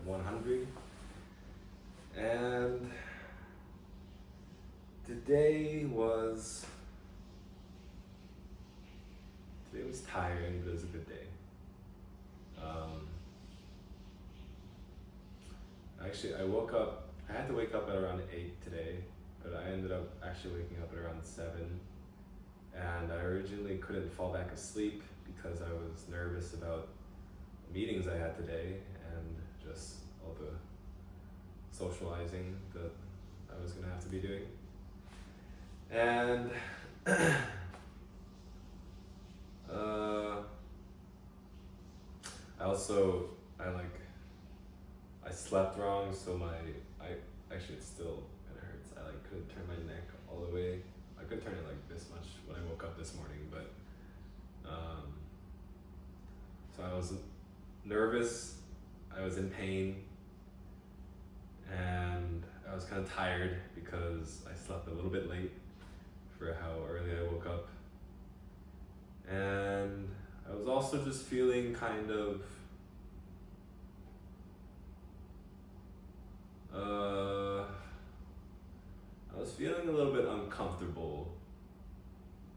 100. And today was tiring, but it was a good day. Actually, I had to wake up at around 8 today, but I ended up actually waking up at around 7. And I originally couldn't fall back asleep because I was nervous about meetings I had today and just all the socializing that I was gonna have to be doing. And I slept wrong, so it still kinda hurts. I couldn't turn my neck all the way. I couldn't turn it like this much when I woke up this morning, but so I was nervous, I was in pain, and I was kind of tired because I slept a little bit late for how early I woke up. And I was also just feeling kind of I was feeling a little bit uncomfortable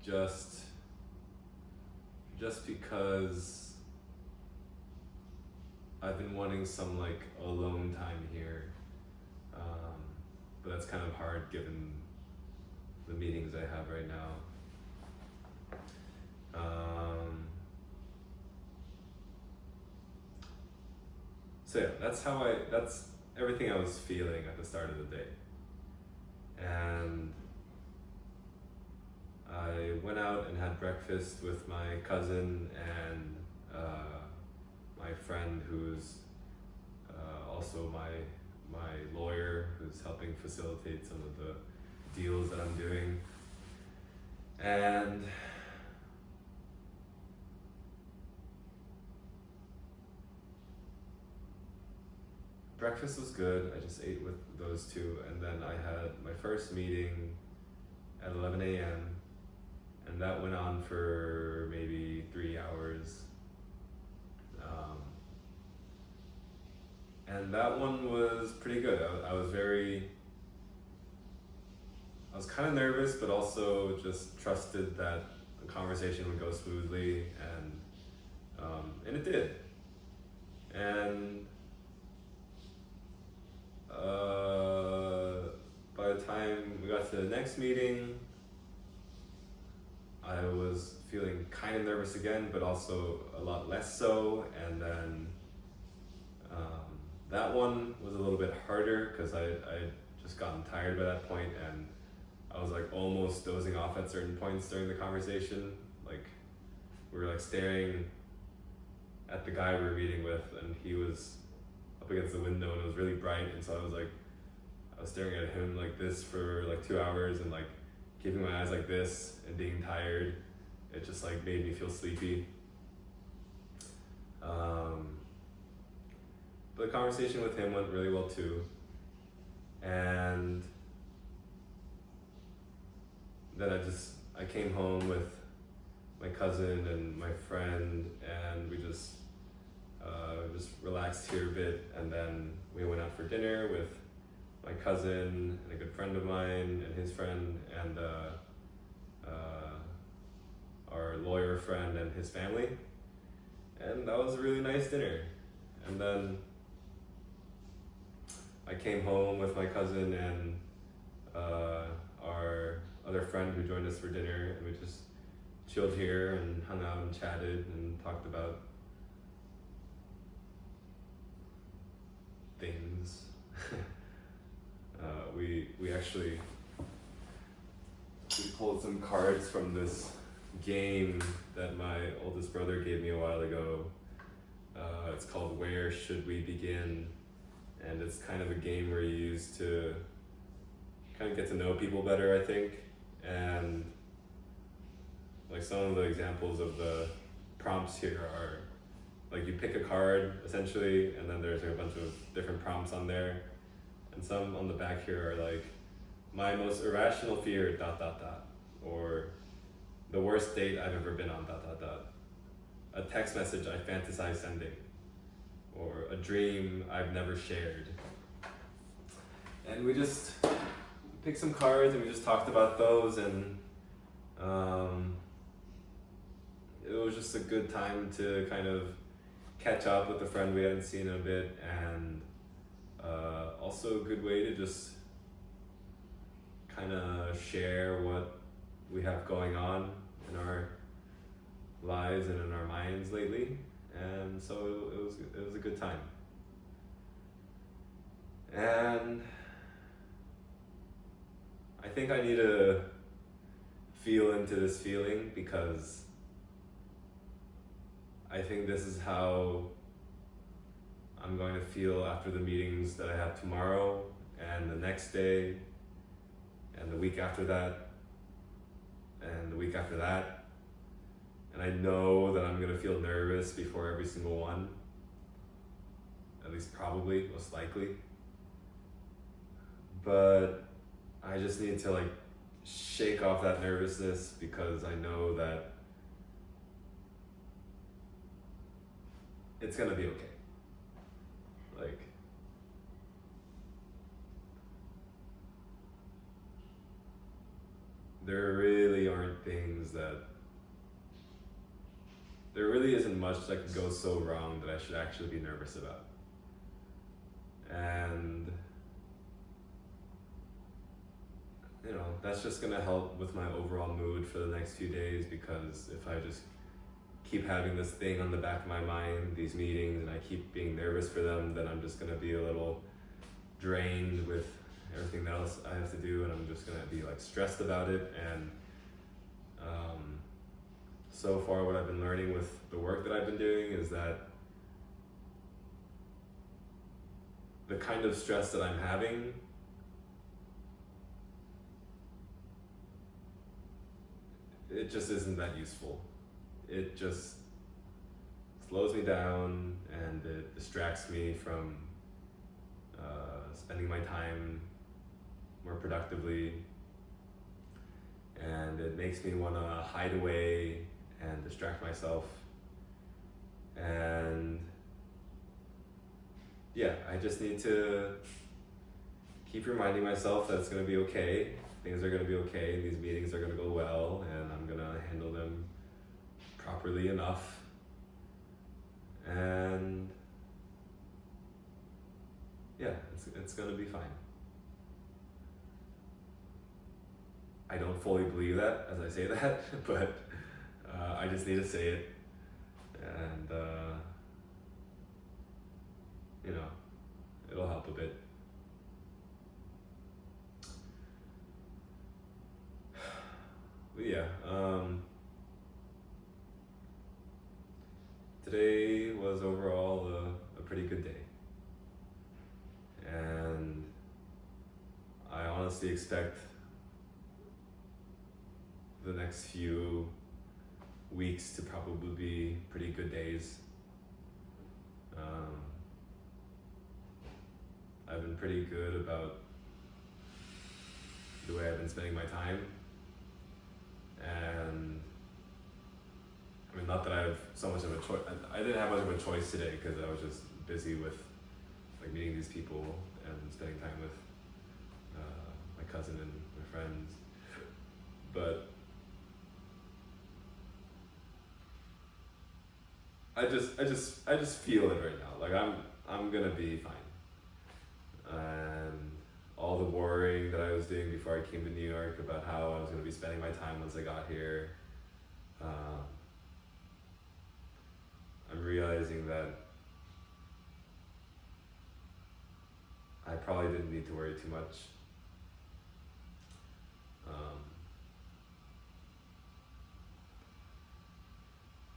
just because I've been wanting some alone time here, but that's kind of hard given the meetings I have right now. So yeah, that's everything I was feeling at the start of the day. And I went out and had breakfast with my cousin and my friend who's also my lawyer, who's helping facilitate some of the deals that I'm doing. And breakfast was good. I just ate with those two, and then I had my first meeting at 11 a.m. and that went on for maybe 3 hours. And that one was pretty good. I was kind of nervous, but also just trusted that the conversation would go smoothly, and it did. And by the time we got to the next meeting, I was feeling kind of nervous again, but also a lot less so. And then that one was a little bit harder because I just gotten tired by that point, and I was almost dozing off at certain points during the conversation. We were staring at the guy we were meeting with, and he was up against the window and it was really bright, and so I was staring at him like this for 2 hours, and keeping my eyes like this and being tired. It just made me feel sleepy. But the conversation with him went really well too. And then I came home with my cousin and my friend, and we just relaxed here a bit, and then we went out for dinner with my cousin and a good friend of mine and his friend, and our lawyer friend and his family, and that was a really nice dinner. And then I came home with my cousin and our other friend who joined us for dinner, and we just chilled here and hung out and chatted and talked about things. We actually pulled some cards from this game that my oldest brother gave me a while ago. It's called Where Should We Begin? And it's kind of a game where you use to kind of get to know people better, I think. And some of the examples of the prompts here are you pick a card essentially, and then there's a bunch of different prompts on there. And some on the back here are my most irrational fear ... or the worst date I've ever been on ... a text message I fantasize sending, or a dream I've never shared. And we just picked some cards and we just talked about those, and it was just a good time to kind of catch up with a friend we hadn't seen in a bit, and also a good way to just kind of share what we have going on in our lives and in our minds lately. And so it was a good time. And I think I need to feel into this feeling, because I think this is how I'm going to feel after the meetings that I have tomorrow and the next day and the week after that and the week after that. And I know that I'm going to feel nervous before every single one, at least probably, most likely. But I just need to shake off that nervousness, because I know that it's gonna be okay. There really aren't things there really isn't much that could go so wrong that I should actually be nervous about. And that's just gonna help with my overall mood for the next few days, because if I just keep having this thing on the back of my mind, these meetings, and I keep being nervous for them, then I'm just gonna be a little drained with everything else I have to do, and I'm just gonna be stressed about it. And so far what I've been learning with the work that I've been doing is that the kind of stress that I'm having it just isn't that useful. It just slows me down, and it distracts me from spending my time more productively, and it makes me want to hide away and distract myself. And yeah, I just need to keep reminding myself that it's going to be okay. Things are going to be okay. These meetings are going to go well, and I'm going to handle them properly enough. And yeah, it's going to be fine. I don't fully believe that as I say that, but I just need to say it. And it'll help a bit. But yeah, today was overall a pretty good day. And I honestly expect the next few weeks to probably be pretty good days. I've been pretty good about the way I've been spending my time. And I mean, not that I have so much of a choice. I didn't have much of a choice today, because I was just busy with meeting these people and spending time with my cousin and my friends. But I just feel it right now. I'm gonna be fine. And all the worrying that I was doing before I came to New York about how I was gonna be spending my time once I got here, I'm realizing that I probably didn't need to worry too much.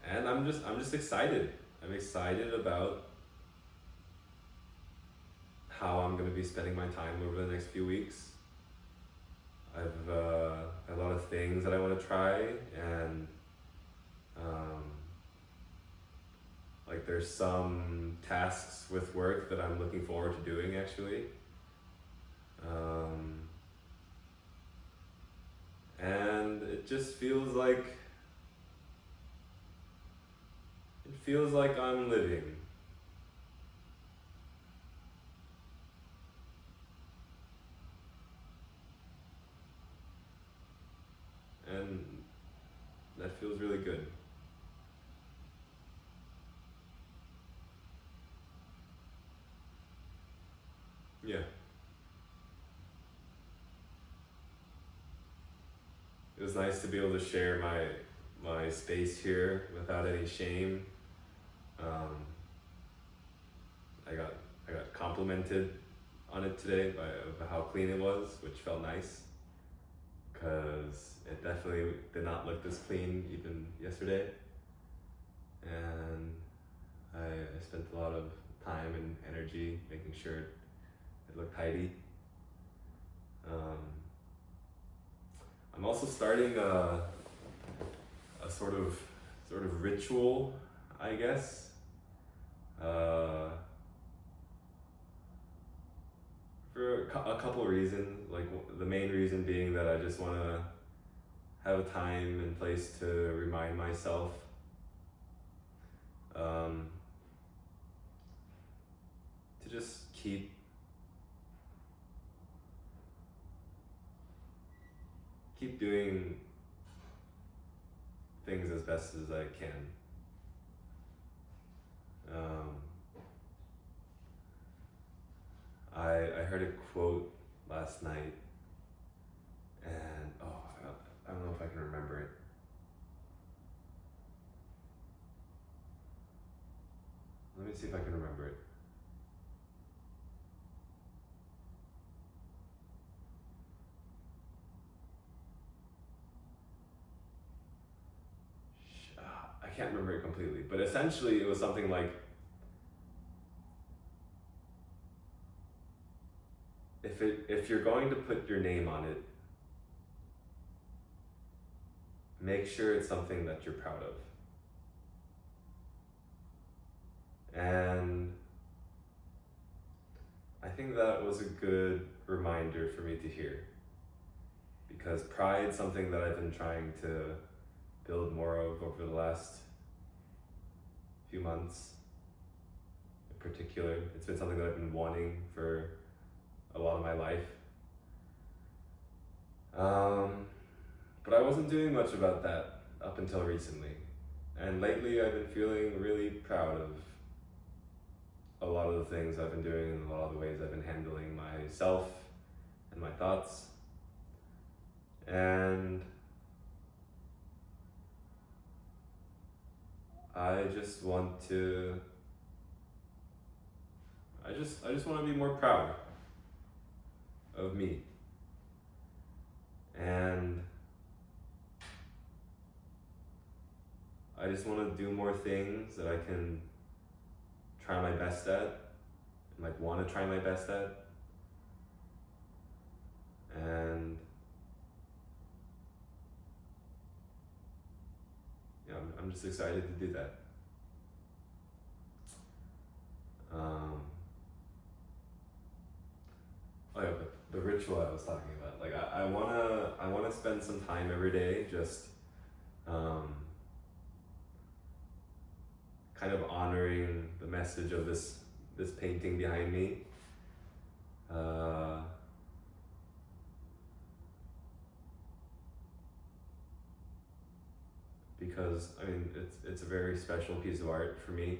And I'm just excited. I'm excited about how I'm going to be spending my time over the next few weeks. I've a lot of things that I want to try, and there's some tasks with work that I'm looking forward to doing, actually. And it just feels like I'm living. and that feels really good. Yeah. It was nice to be able to share my space here without any shame. Um, I got complimented on it today by how clean it was, which felt nice, because it definitely did not look this clean even yesterday. And I spent a lot of time and energy making sure it looked tidy. I'm also starting a sort of ritual, I guess. For a couple reasons. Like the main reason being that I just want to have a time and place to remind myself to just keep doing things as best as I can. I heard a quote last night, and I don't know if I can remember it. Let me see if I can remember it. I can't remember it completely, but essentially it was something like, if you're going to put your name on it, make sure it's something that you're proud of. And I think that was a good reminder for me to hear, because pride's something that I've been trying to build more of over the last few months in particular. It's been something that I've been wanting for a lot of my life. But I wasn't doing much about that up until recently. And lately I've been feeling really proud of a lot of the things I've been doing and a lot of the ways I've been handling myself and my thoughts. And I just want to I just want to be more proud of me. And I just want to do more things that I can try my best at, and like want to try my best at. And yeah, I'm just excited to do that. Oh yeah, but the ritual I was talking about, like I wanna spend some time every day just kind of honoring the message of this painting behind me. Because I mean it's a very special piece of art for me,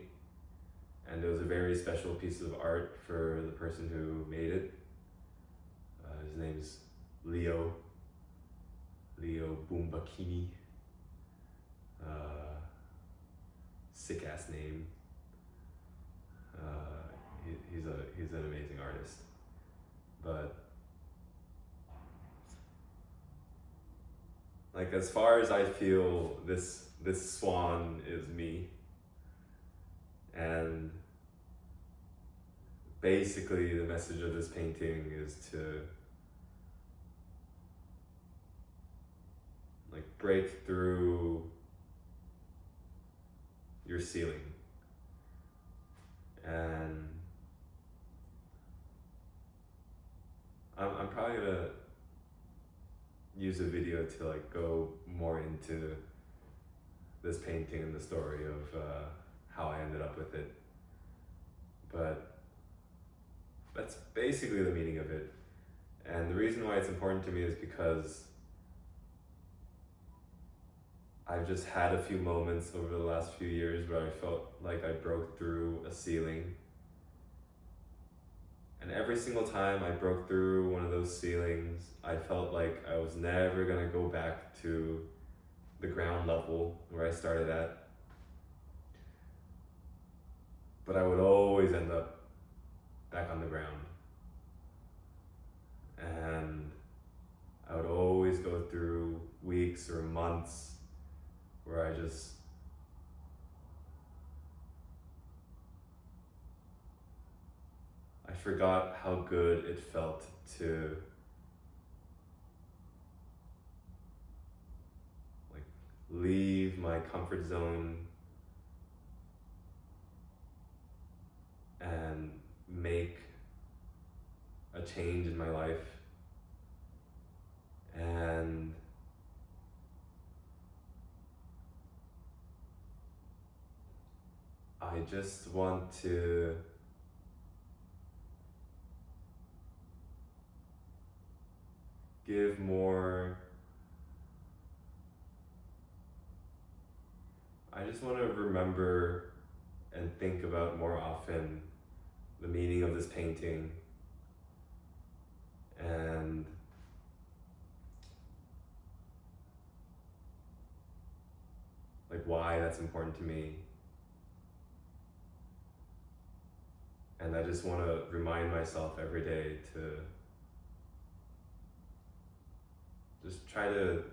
and it was a very special piece of art for the person who made it. His name's Leo Boumbakini. Sick ass name. He's an amazing artist, but like as far as I feel, this swan is me, and basically the message of this painting is to like break through your ceiling. And I'm probably gonna use a video to like go more into this painting and the story of how I ended up with it. But that's basically the meaning of it. And the reason why it's important to me is because I've just had a few moments over the last few years where I felt like I broke through a ceiling. And every single time I broke through one of those ceilings, I felt like I was never gonna go back to the ground level where I started at. But I would always end up back on the ground. And I would always go through weeks or months where I forgot how good it felt to like leave my comfort zone and make a change in my life. And I just want to give more. I just want to remember and think about more often the meaning of this painting and like why that's important to me. And I just want to remind myself every day to just try to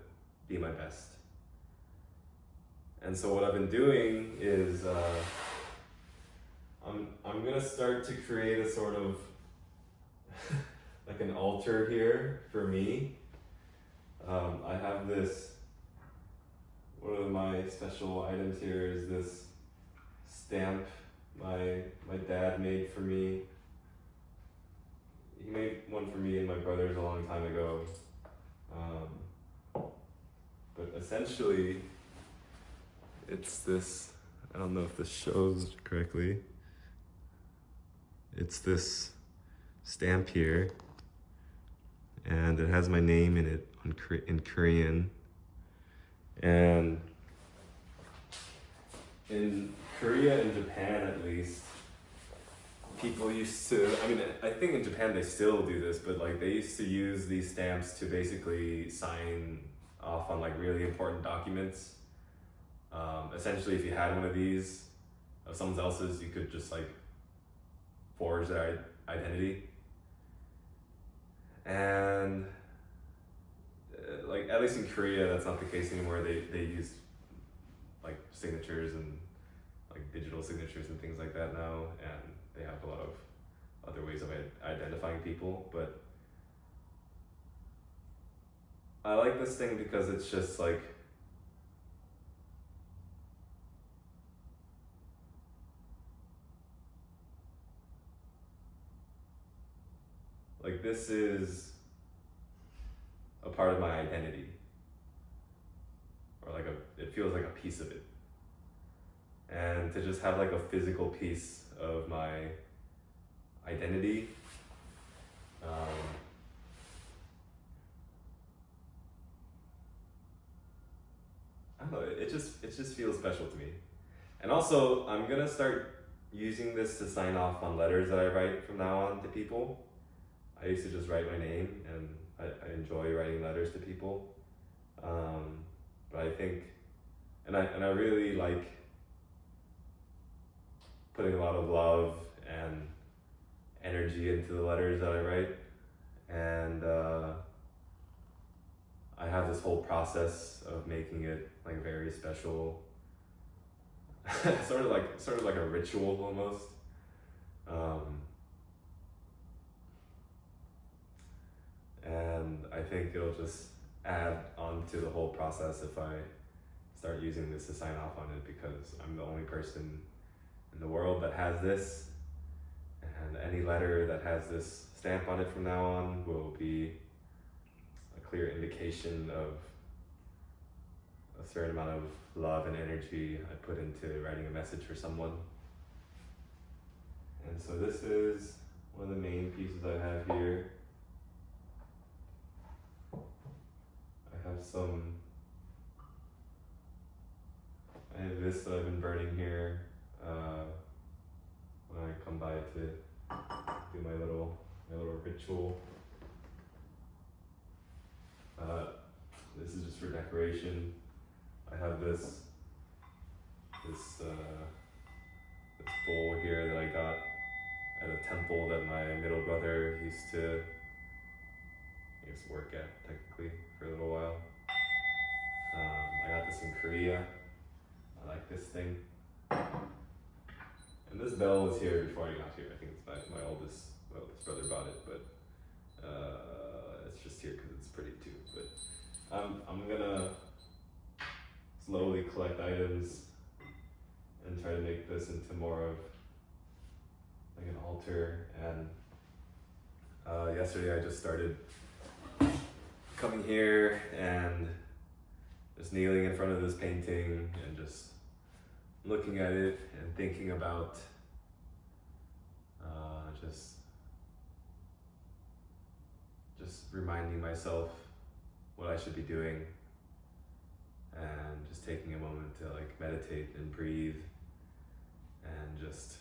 be my best. And so what I've been doing is I'm gonna start to create a sort of like an altar here for me. I have this, one of my special items here is this stamp my dad made for me. He made one for me and my brothers a long time ago. But essentially, it's this, I don't know if this shows correctly. It's this stamp here, and it has my name in it in Korean. And in Korea and Japan, at least, people used to, I mean, I think in Japan they still do this, but like they used to use these stamps to basically sign off on like really important documents. Essentially, if you had one of these of someone else's, you could just like forge their identity. And like at least in Korea, that's not the case anymore. They use like signatures and like digital signatures and things like that now, and they have a lot of other ways of identifying people. But I like this thing because it's just like this is a part of my identity, or like it feels like a piece of it. And to just have like a physical piece of my identity, I don't know, it just feels special to me. And also, I'm gonna start using this to sign off on letters that I write from now on to people. I used to just write my name, and I enjoy writing letters to people. But I think, and I really like putting a lot of love and energy into the letters that I write. And I have this whole process of making it like very special, sort of like a ritual almost. And I think it'll just add on to the whole process if I start using this to sign off on it, because I'm the only person in the world that has this, and any letter that has this stamp on it from now on will be a clear indication of a certain amount of love and energy I put into writing a message for someone. And so this is one of the main pieces I have here. I have some I have this that I've been burning here when I come by to do my little ritual. This is just for decoration. I have this bowl here that I got at a temple that my middle brother used to work at technically for a little while. I got this in Korea. I like this thing. And this bell was here before I got here. I think it's my oldest brother bought it, but it's just here because it's pretty too. But I'm gonna slowly collect items and try to make this into more of like an altar. And yesterday I just started coming here and just kneeling in front of this painting and just looking at it and thinking about just reminding myself what I should be doing, and just taking a moment to like meditate and breathe and just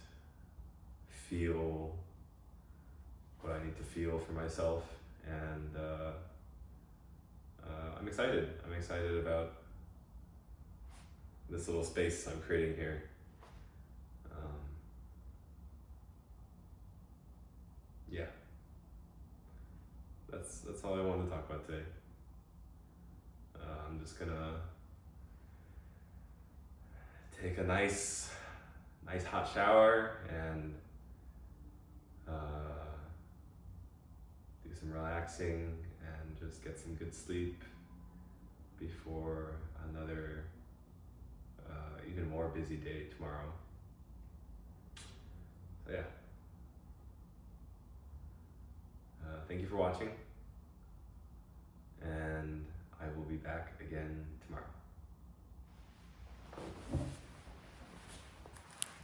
feel what I need to feel for myself. And I'm excited about this little space I'm creating here. Yeah, that's all I wanted to talk about today. I'm just gonna take a nice hot shower and do some relaxing and just get some good sleep before another even more busy day tomorrow. So yeah. Thank you for watching, and I will be back again tomorrow.